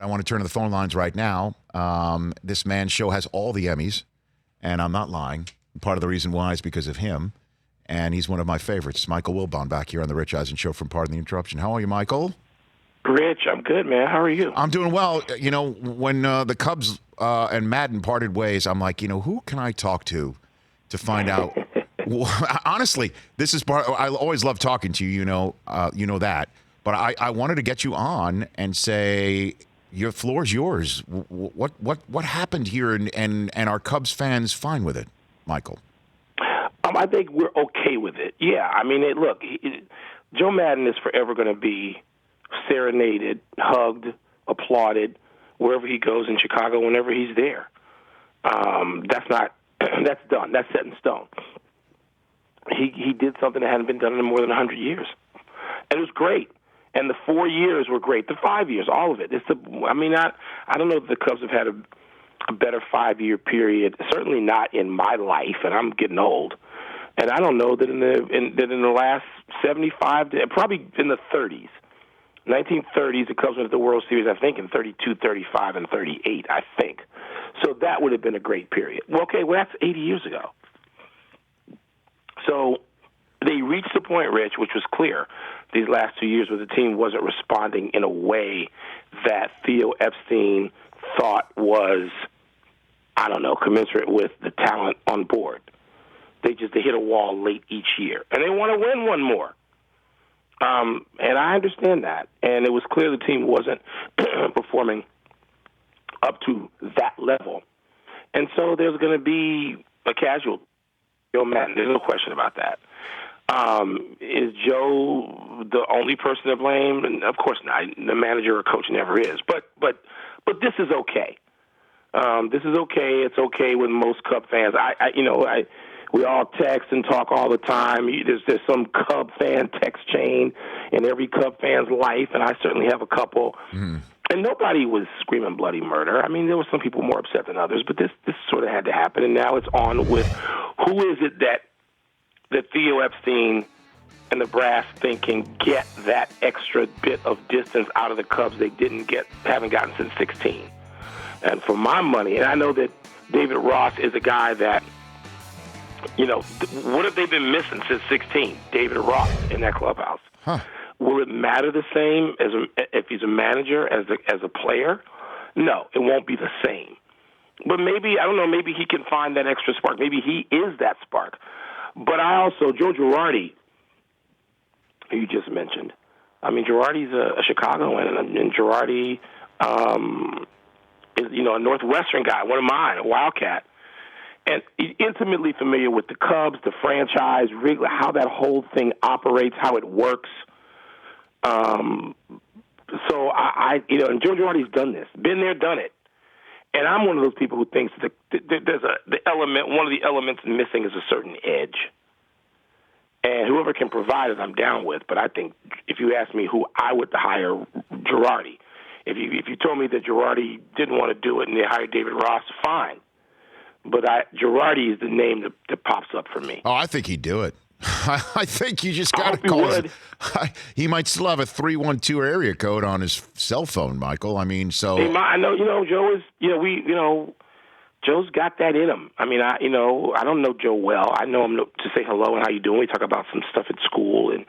I want to turn to the phone lines right now. This man's show has all the Emmys, and I'm not lying. Part of the reason why is because of him, and he's one of my favorites. Michael Wilbon back here on the Rich Eisen Show from Pardon the Interruption. How are you, Michael? Rich, I'm good, man. How are you? I'm doing well. You know, when the Cubs and Madden parted ways, I'm like, who can I talk to find out? Honestly, this is part. I always love talking to you. You know that. But I wanted to get you on and say, your floor's yours. What happened here, and are Cubs fans fine with it, Michael? I think we're okay with it. Yeah, I mean, look, Joe Madden is forever going to be serenaded, hugged, applauded wherever he goes in Chicago, whenever he's there. That's done. That's set in stone. He did something that hadn't been done in more than 100 years, and it was great. And the 4 years were great. The 5 years, all of it. I don't know if the Cubs have had a better 5-year period. Certainly not in my life, and I'm getting old. And I don't know that in the last 75, probably in the 30s. 1930s, the Cubs went to the World Series, I think, in 32, 35, and 38, I think. So that would have been a great period. Well, that's 80 years ago. So they reached the point, Rich, which was clear these last 2 years, where the team wasn't responding in a way that Theo Epstein thought was, commensurate with the talent on board. They hit a wall late each year, and they want to win one more. And I understand that, and it was clear the team wasn't performing up to that level. And so there's going to be a casualty. Joe Madden, there's no question about that. Is Joe the only person to blame? And of course not. The manager or coach never is. But this is okay. This is okay. It's okay with most Cub fans. We all text and talk all the time. There's some Cub fan text chain in every Cub fan's life, and I certainly have a couple. Mm. And nobody was screaming bloody murder. I mean, there were some people more upset than others, but this sort of had to happen. And now it's on with who is it that Theo Epstein and the brass think can get that extra bit of distance out of the Cubs they haven't gotten since 16. And for my money, and I know that David Ross is a guy that, what have they been missing since 16? David Ross in that clubhouse. Huh. Will it matter the same if he's a manager as a player? No, it won't be the same. But maybe, I don't know, maybe he can find that extra spark. Maybe he is that spark. But Joe Girardi, who you just mentioned, Girardi's a Chicagoan, and Girardi is, a Northwestern guy, one of mine, a Wildcat. And he's intimately familiar with the Cubs, the franchise, really how that whole thing operates, how it works. And Joe Girardi's done this, been there, done it. And I'm one of those people who thinks that there's one of the elements missing is a certain edge. And whoever can provide it, I'm down with. But I think if you ask me who I would hire, Girardi. If you told me that Girardi didn't want to do it and they hired David Ross, fine. But Girardi is the name that pops up for me. Oh, I think he'd do it. I think you just got to call him. He might still have a 312 area code on his cell phone, Michael. I know, Joe is, Joe's got that in him. I don't know Joe well. I know him to say hello and how you doing. We talk about some stuff at school and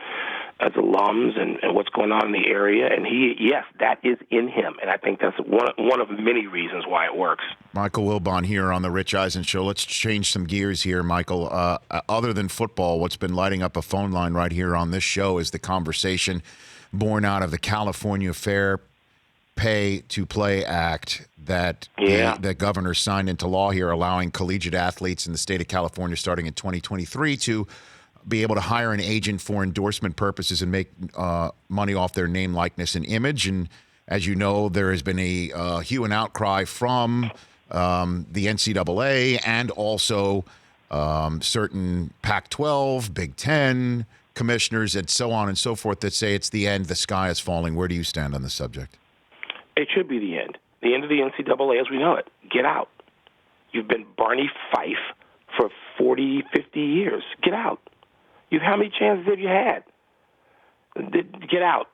as alums and what's going on in the area. And yes, that is in him. And I think that's one of many reasons why it works. Michael Wilbon here on the Rich Eisen Show. Let's change some gears here, Michael. Other than football, what's been lighting up a phone line right here on this show is the conversation born out of the California Fair Pay to Play Act that the governor signed into law here, allowing collegiate athletes in the state of California starting in 2023 to be able to hire an agent for endorsement purposes and make money off their name, likeness, and image. And as you know, there has been a hue and outcry from the NCAA and also certain Pac-12, Big Ten commissioners, and so on and so forth that say it's the end, the sky is falling. Where do you stand on this subject? It should be the end. The end of the NCAA as we know it. Get out. You've been Barney Fife for 40, 50 years. Get out. How many chances have you had? Get out.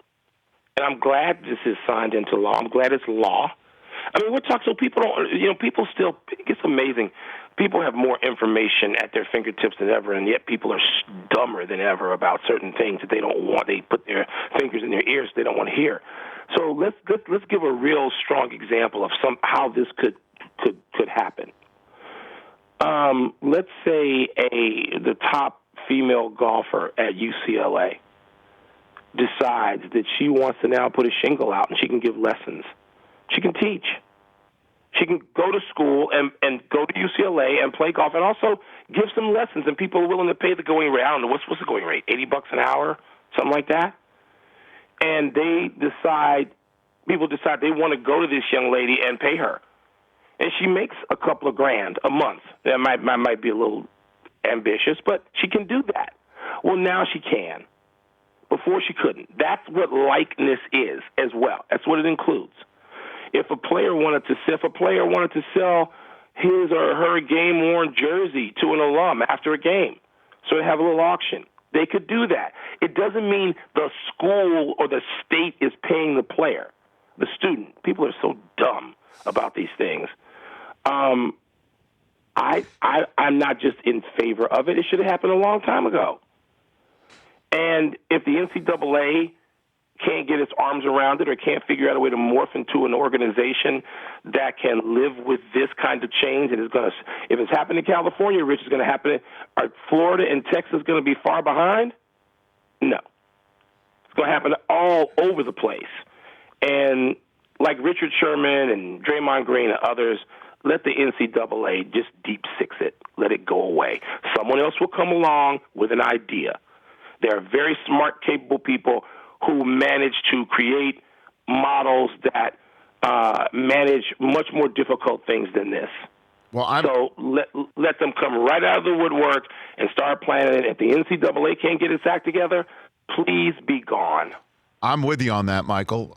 and I'm glad this is signed into law. I'm glad it's law. I mean, we're talking so people don't, people still, it's amazing. People have more information at their fingertips than ever, and yet people are dumber than ever about certain things that they don't want. They put their fingers in their ears they don't want to hear. So let's give a real strong example of how this could happen. Let's say the top female golfer at UCLA decides that she wants to now put a shingle out and she can give lessons. She can teach. She can go to school and go to UCLA and play golf and also give some lessons, and people are willing to pay the going rate. I don't know, what's the going rate, $80 an hour, something like that? And people decide they want to go to this young lady and pay her. And she makes a couple of grand a month. That might be a little ambitious, but she can do that. Well, now she can. Before she couldn't. That's what likeness is as well. That's what it includes. If a player wanted to sell his or her game-worn jersey to an alum after a game, so they have a little auction, they could do that. It doesn't mean the school or the state is paying the player, the student. People are so dumb about these things. I'm not just in favor of it. It should have happened a long time ago. And if the NCAA can't get its arms around it or can't figure out a way to morph into an organization that can live with this kind of change, and if it's happening in California, Rich, is going to happen. Are Florida and Texas going to be far behind? No. It's going to happen all over the place. And like Richard Sherman and Draymond Green and others, let the NCAA just deep six it. Let it go away. Someone else will come along with an idea. There are very smart, capable people who manage to create models that manage much more difficult things than this. So let them come right out of the woodwork and start planning it. If the NCAA can't get its act together, please be gone. I'm with you on that, Michael.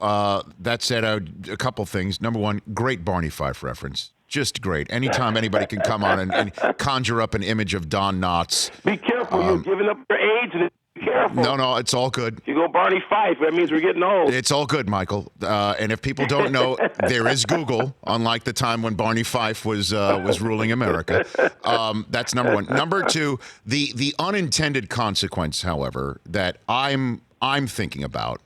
That said, a couple things. Number one, great Barney Fife reference. Just great. Anytime anybody can come on and conjure up an image of Don Knotts. Be careful. You're giving up your age. And be careful. No, it's all good. You go Barney Fife. That means we're getting old. It's all good, Michael. And if people don't know, there is Google, unlike the time when Barney Fife was ruling America. That's number one. Number two, the unintended consequence, however, that I'm thinking about,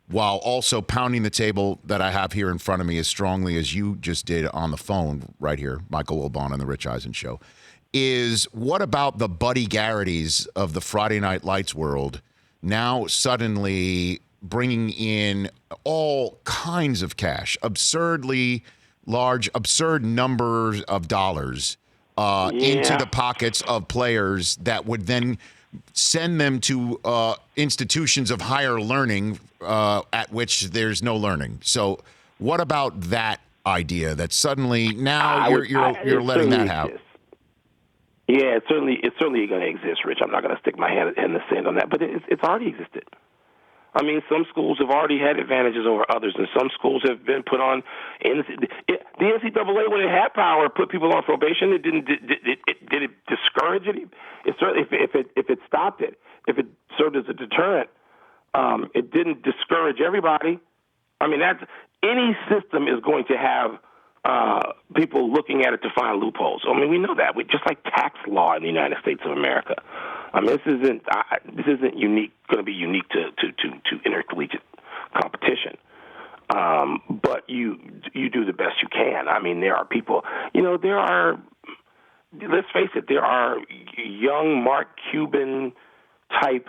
while also pounding the table that I have here in front of me as strongly as you just did on the phone right here, Michael Wilbon on the Rich Eisen Show, is what about the Buddy Garrity's of the Friday Night Lights world now suddenly bringing in all kinds of cash, absurdly large, absurd numbers of dollars into the pockets of players that would then send them to institutions of higher learning at which there's no learning. So what about that idea that suddenly now you're letting that happen? Yeah, it's certainly going to exist, Rich. I'm not going to stick my hand in the sand on that, but it's already existed. I mean, some schools have already had advantages over others, and some schools have been put on. The NCAA, when it had power, put people on probation. It didn't. Did it discourage it? It certainly, if it stopped it, if it served as a deterrent, it didn't discourage everybody. I mean, any system is going to have people looking at it to find loopholes. I mean, we know that. Just like tax law in the United States of America. I mean, this isn't unique. Going to be unique to intercollegiate competition. But you do the best you can. I mean, there are people. Let's face it. There are young Mark Cuban type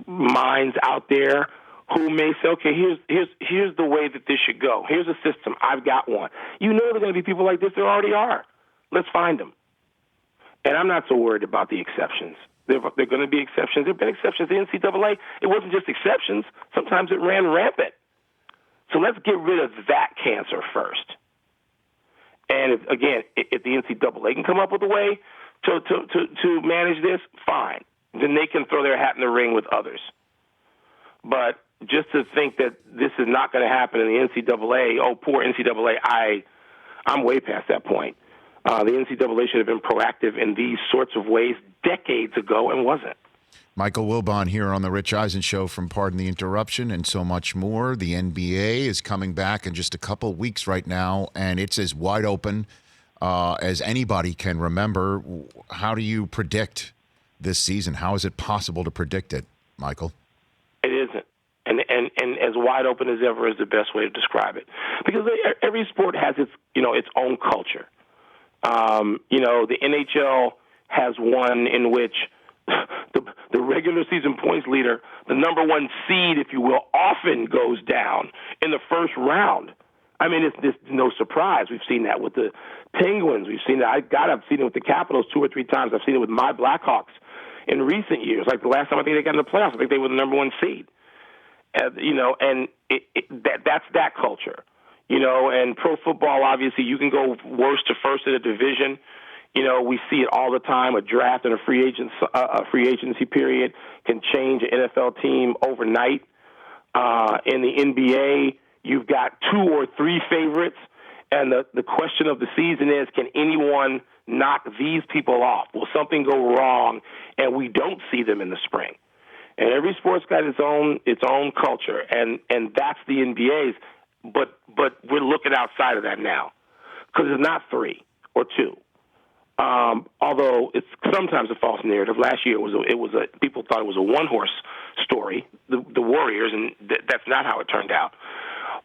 minds out there who may say, okay, here's the way that this should go. Here's a system. I've got one. You know there are going to be people like this. There already are. Let's find them. And I'm not so worried about the exceptions. There are going to be exceptions. There have been exceptions. The NCAA, it wasn't just exceptions. Sometimes it ran rampant. So let's get rid of that cancer first. And if the NCAA can come up with a way to manage this, fine. Then they can throw their hat in the ring with others. But just to think that this is not going to happen in the NCAA, oh, poor NCAA, I'm way past that point. The NCAA should have been proactive in these sorts of ways decades ago and wasn't. Michael Wilbon here on the Rich Eisen Show from Pardon the Interruption and so much more. The NBA is coming back in just a couple weeks right now, and it's as wide open as anybody can remember. How do you predict this season? How is it possible to predict it, Michael? It isn't. And as wide open as ever is the best way to describe it. Because every sport has its own culture. The NHL has one in which the regular season points leader, the number one seed, if you will, often goes down in the first round. I mean, it's no surprise. We've seen that with the Penguins. We've seen that. I've seen it with the Capitals 2 or 3 times. I've seen it with my Blackhawks in recent years. Like the last time I think they got in the playoffs, I think they were the number one seed. That's that culture. And pro football, obviously, you can go worst to first in a division. We see it all the time. A draft and a free agency period can change an NFL team overnight. In the NBA, you've got 2 or 3 favorites, and the question of the season is, can anyone knock these people off? Will something go wrong, and we don't see them in the spring? And every sport's got its own culture, and that's the NBA's. But we're looking outside of that now, because it's not 3 or 2. Although it's sometimes a false narrative. Last year people thought it was a one-horse story, the Warriors, and that's not how it turned out.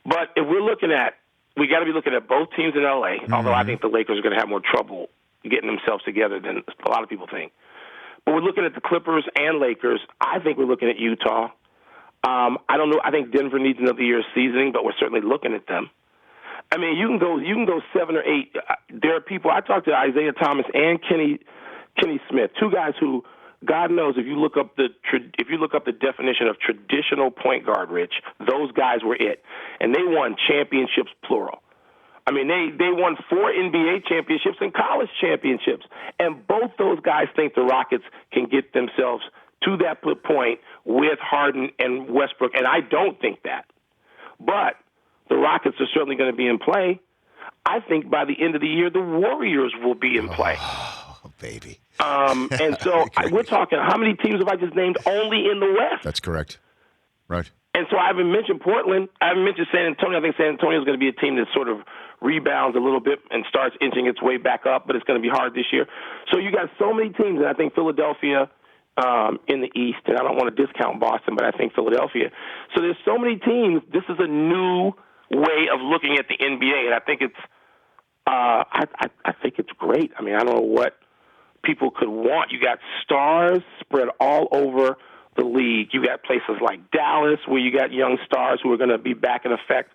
But if we got to be looking at both teams in LA. Mm-hmm. Although I think the Lakers are going to have more trouble getting themselves together than a lot of people think. But we're looking at the Clippers and Lakers. I think we're looking at Utah. I don't know. I think Denver needs another year of seasoning, but we're certainly looking at them. I mean, you can go 7 or 8. There are people. I talked to Isaiah Thomas and Kenny Smith, 2 guys who, God knows, if you look up the definition of traditional point guard, Rich, those guys were it, and they won championships plural. I mean, they won 4 NBA championships and college championships, and both those guys think the Rockets can get themselves to that point with Harden and Westbrook, and I don't think that. But the Rockets are certainly going to be in play. I think by the end of the year, the Warriors will be in play. Oh, baby. And so we're talking, how many teams have I just named only in the West? That's correct. Right. And so I haven't mentioned Portland. I haven't mentioned San Antonio. I think San Antonio is going to be a team that sort of rebounds a little bit and starts inching its way back up, but it's going to be hard this year. So you got so many teams, and I think Philadelphia in the East, and I don't want to discount Boston, but I think Philadelphia. So there's so many teams. This is a new way of looking at the NBA, and I think it's I think it's great. I mean, I don't know what people could want. You got stars spread all over the league. You got places like Dallas where you got young stars who are going to be back in effect.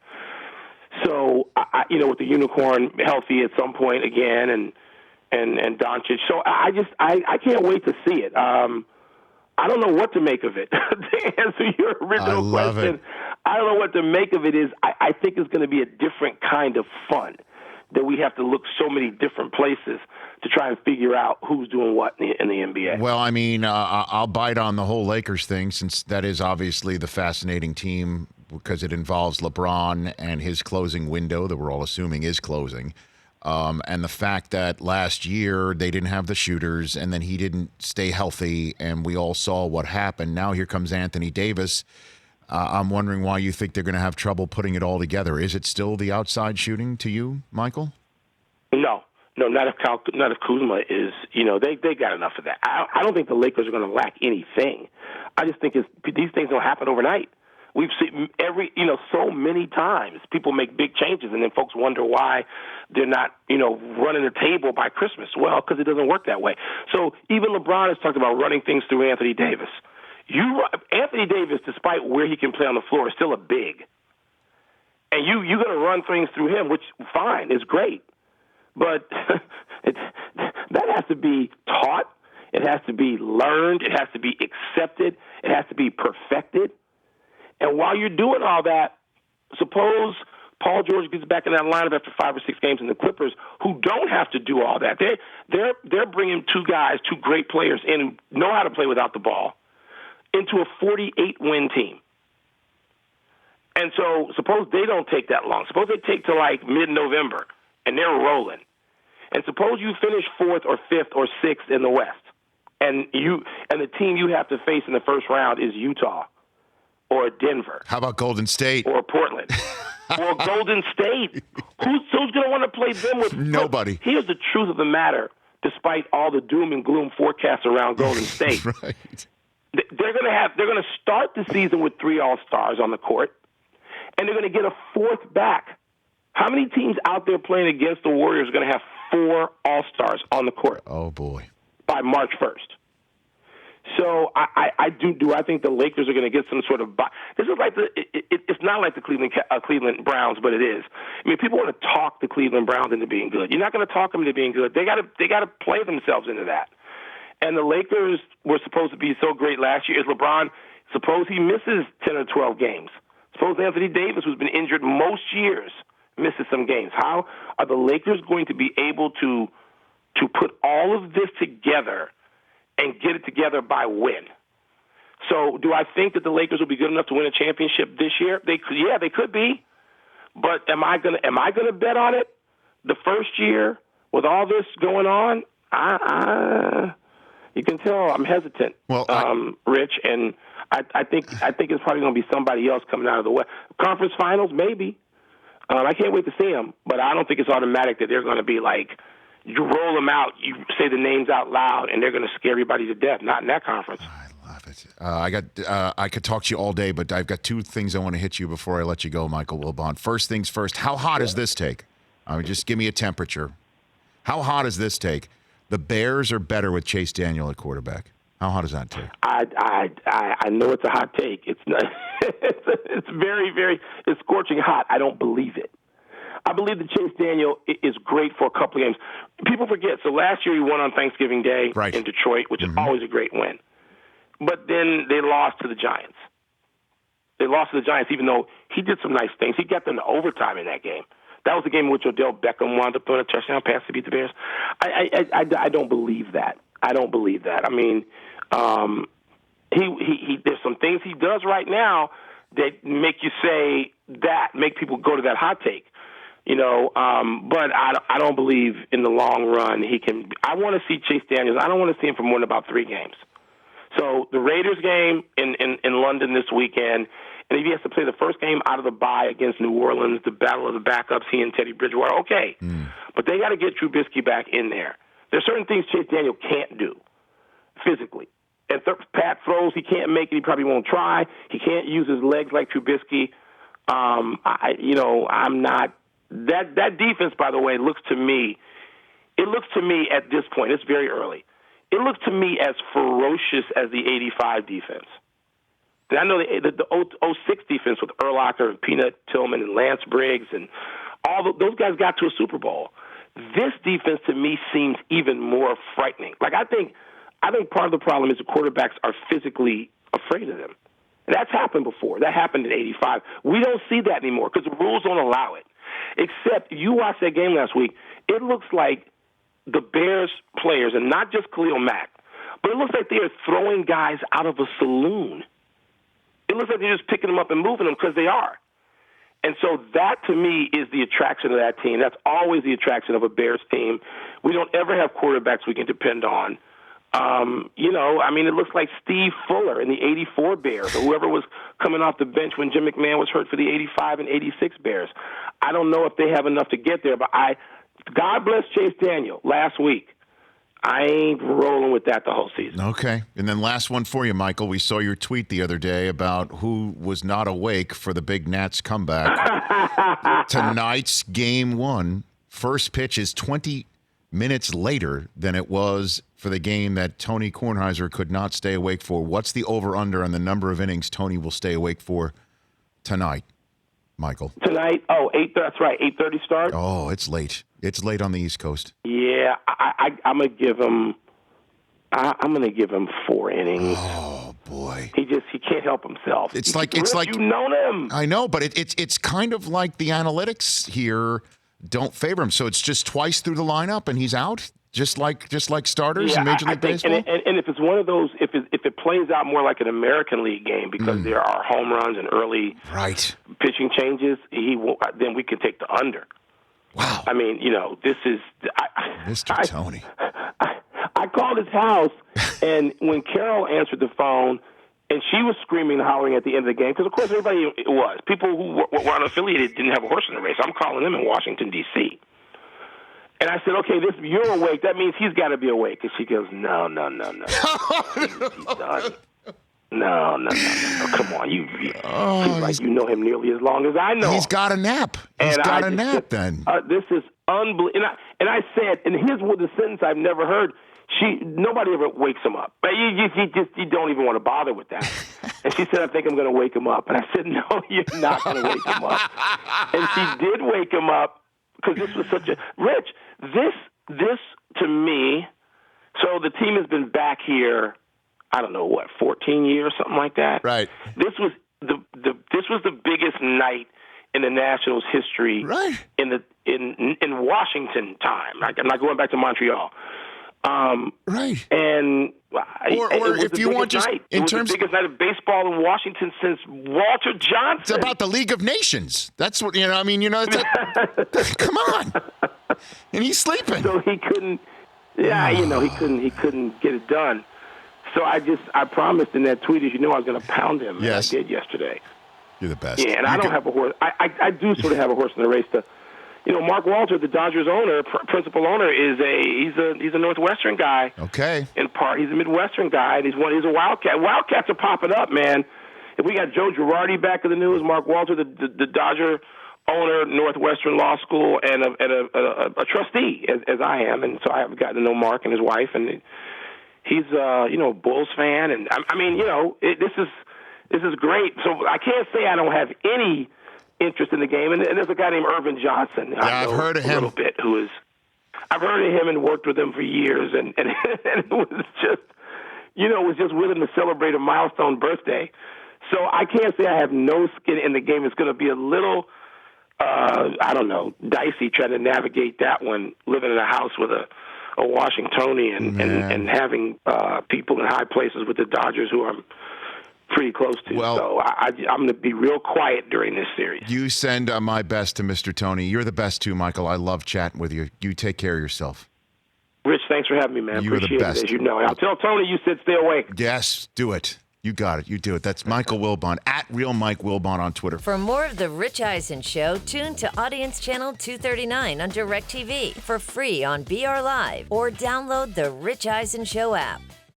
So, with the unicorn healthy at some point again, and Doncic. So I can't wait to see it. I don't know what to make of it. To answer your original question, I don't know what to make of it. I think it's going to be a different kind of fun, that we have to look so many different places to try and figure out who's doing what in the NBA. Well, I mean, I'll bite on the whole Lakers thing, since that is obviously the fascinating team, because it involves LeBron and his closing window that we're all assuming is closing. And the fact that last year they didn't have the shooters, and then he didn't stay healthy, and we all saw what happened. Now here comes Anthony Davis. I'm wondering why you think they're going to have trouble putting it all together. Is it still the outside shooting to you, Michael? No, not if Kuzma is. They got enough of that. I don't think the Lakers are going to lack anything. I just think these things don't happen overnight. We've seen so many times people make big changes, and then folks wonder why they're not, running the table by Christmas. Well, because it doesn't work that way. So even LeBron has talked about running things through Anthony Davis. Anthony Davis, despite where he can play on the floor, is still a big. And you're going to run things through him, which, fine, is great. But that has to be taught. It has to be learned. It has to be accepted. It has to be perfected. And while you're doing all that, suppose Paul George gets back in that lineup after 5 or 6 games, and the Clippers, who don't have to do all that, they're bringing 2 great players in who know how to play without the ball, into a 48-win team. And so suppose they don't take that long. Suppose they take to like mid-November, and they're rolling. And suppose you finish 4th or 5th or 6th in the West. and the team you have to face in the first round is Utah or Denver. How about Golden State? Or Portland. Or Golden State. Who's going to want to play them with? Nobody. Look, here's the truth of the matter, despite all the doom and gloom forecasts around Golden State. Right. They're going to start the season with 3 All-Stars on the court, and they're going to get a 4th back. How many teams out there playing against the Warriors are going to have 4 All-Stars on the court? Oh, boy. By March 1st. So I think the Lakers are going to get some sort of this is like it's not like the Cleveland Browns, but it is. I mean, people want to talk the Cleveland Browns into being good. You're not going to talk them into being good. They got to play themselves into that. And the Lakers were supposed to be so great last year. Is LeBron, suppose he misses 10 or 12 games. Suppose Anthony Davis, who's been injured most years, misses some games. How are the Lakers going to be able to put all of this together and get it together by when? So do I think that the Lakers will be good enough to win a championship this year? They could be. But am I gonna bet on it the first year with all this going on? You can tell I'm hesitant, Rich, and I think it's probably going to be somebody else coming out of the West. Conference Finals, maybe. I can't wait to see them, but I don't think it's automatic that they're going to be like, you roll them out, you say the names out loud, and they're going to scare everybody to death. Not in that conference. I love it. I could talk to you all day, but I've got 2 things I want to hit you before I let you go, Michael Wilbon. First things first, how hot is this take? Just give me a temperature. How hot is this take? The Bears are better with Chase Daniel at quarterback. How hot is that take? I know it's a hot take. It's not. It's very, very. It's scorching hot. I don't believe it. I believe that Chase Daniel is great for a couple of games. People forget. So last year he won on Thanksgiving Day in Detroit, which is always a great win. But then they lost to the Giants. They lost to the Giants, even though he did some nice things. He got them to overtime in that game. That was the game in which Odell Beckham wound up throwing a touchdown pass to beat the Bears. I don't believe that. I don't believe that. I mean, he there's some things he does right now that make you say that, make people go to that hot take. But I don't believe in the long run he can. I want to see Chase Daniels. I don't want to see him for more than about 3 games. So the Raiders game in London this weekend, and if he has to play the first game out of the bye against New Orleans, the battle of the backups, he and Teddy Bridgewater, okay. But they got to get Trubisky back in there. There's certain things Chase Daniel can't do physically. And Pat throws, he can't make it. He probably won't try. He can't use his legs like Trubisky. I'm not. That defense, by the way, looks to me at this point, it's very early, it looks to me as ferocious as the 85 defense. I know the 06 defense with Urlacher and Peanut Tillman and Lance Briggs and those guys got to a Super Bowl. This defense to me seems even more frightening. Like I think part of the problem is the quarterbacks are physically afraid of them. And that's happened before. That happened in 85. We don't see that anymore because the rules don't allow it. Except you watched that game last week, it looks like the Bears players, and not just Khalil Mack, but it looks like they are throwing guys out of a saloon. It looks like they're just picking them up and moving them because they are. And so that, to me, is the attraction of that team. That's always the attraction of a Bears team. We don't ever have quarterbacks we can depend on. It looks like Steve Fuller in the 84 Bears or whoever was coming off the bench when Jim McMahon was hurt for the 85 and 86 Bears. I don't know if they have enough to get there, but God bless Chase Daniel last week. I ain't rolling with that the whole season. Okay. And then last one for you, Michael. We saw your tweet the other day about who was not awake for the big Nats comeback. Tonight's game 1, first pitch is 20 minutes later than it was for the game that Tony Kornheiser could not stay awake for. What's the over-under on the number of innings Tony will stay awake for tonight, Michael? Tonight? Oh, 8. That's right. 8:30 start. Oh, it's late. It's late on the East Coast. Yeah, I'm gonna give him. I'm gonna give him 4 innings. Oh boy, he can't help himself. It's like you know him. I know, but it's kind of like the analytics here don't favor him. So it's just twice through the lineup and he's out, just like starters in Major League Baseball. And if it's one of those, if it plays out more like an American League game because there are home runs and early pitching changes, then we can take the under. Wow. I mean, this is Mr. Tony. I called his house, and when Carol answered the phone, and she was screaming and hollering at the end of the game, because, of course, everybody was. People who were unaffiliated didn't have a horse in the race. I'm calling them in Washington, D.C. And I said, okay, you're awake. That means he's got to be awake. And she goes, no. He's done. No. Come on. He's like, you know him nearly as long as I know him. He's got a nap. He's got a nap then. This is unbelievable. And I said, and here's the sentence I've never heard. Nobody ever wakes him up. You don't even want to bother with that. And she said, I think I'm going to wake him up. And I said, no, you're not going to wake him up. And she did wake him up because this was such a – Rich, this to me – so the team has been back here, I don't know, 14 years, something like that? Right. This was the biggest night in the Nationals' history in Washington time. I'm not going back to Montreal. Right. And or if you want just night. in it was terms the biggest night of baseball in Washington since Walter Johnson. It's about the League of Nations. That's what I mean. It's come on. And he's sleeping. So he couldn't. Yeah, he couldn't get it done. So I promised in that tweet, as you know, I was going to pound him. Yes. And I did yesterday. You're the best. Yeah, and I don't have a horse. I do sort of have a horse in the race. Mark Walter, the Dodgers owner, principal owner, he's a Northwestern guy. Okay. In part, he's a Midwestern guy, and he's a Wildcat. Wildcats are popping up, man. If we got Joe Girardi back in the news, Mark Walter, the Dodger owner, Northwestern Law School, and a trustee, as I am, and so I have gotten to know Mark and his wife, and he's a Bulls fan, and I mean, this is great. So I can't say I don't have any interest in the game. And there's a guy named Irvin Johnson. I've heard of him a little bit. I've heard of him and worked with him for years, and it was just with him to celebrate a milestone birthday. So I can't say I have no skin in the game. It's going to be a little, dicey trying to navigate that one, living in a house with a Washingtonian and having people in high places with the Dodgers who I'm pretty close to. Well, so I'm going to be real quiet during this series. You send my best to Mr. Tony. You're the best too, Michael. I love chatting with you. You take care of yourself. Rich, thanks for having me, man. You are the best. It, as you know. And I'll tell Tony you said stay awake. Yes, do it. You got it. You do it. That's Michael Wilbon, at Real Mike Wilbon on Twitter. For more of The Rich Eisen Show, tune to Audience Channel 239 on DirecTV for free on BR Live or download the Rich Eisen Show app.